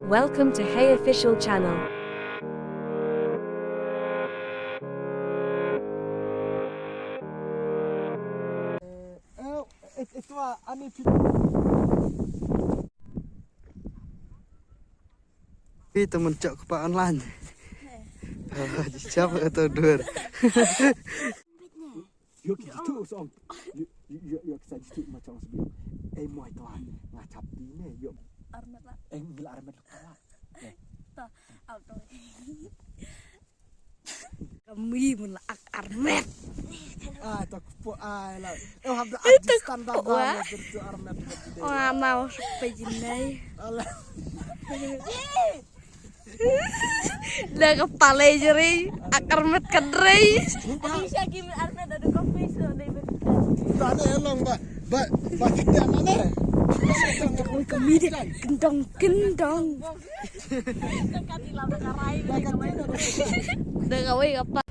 Welcome to Hey Official Channel. Temen cok ke online. Siapa itu dur? Yuk gitu song. Yuk kita gitu macam sebelum. Moi tuan ngacap ini yuk. Armet lah. Gila armet lah. Tuh, auto. Kami melak armet. Tak po lah. Hamda adjust standar itu armet. Wah, mau sampai jenai. Allah. Dah kepala jeri, armet kadrei. Bisa gini armet ada kopi so dai Tane elong ba kita mana? kami deh gendong. Dekat ilang karai. Dah kawai apa?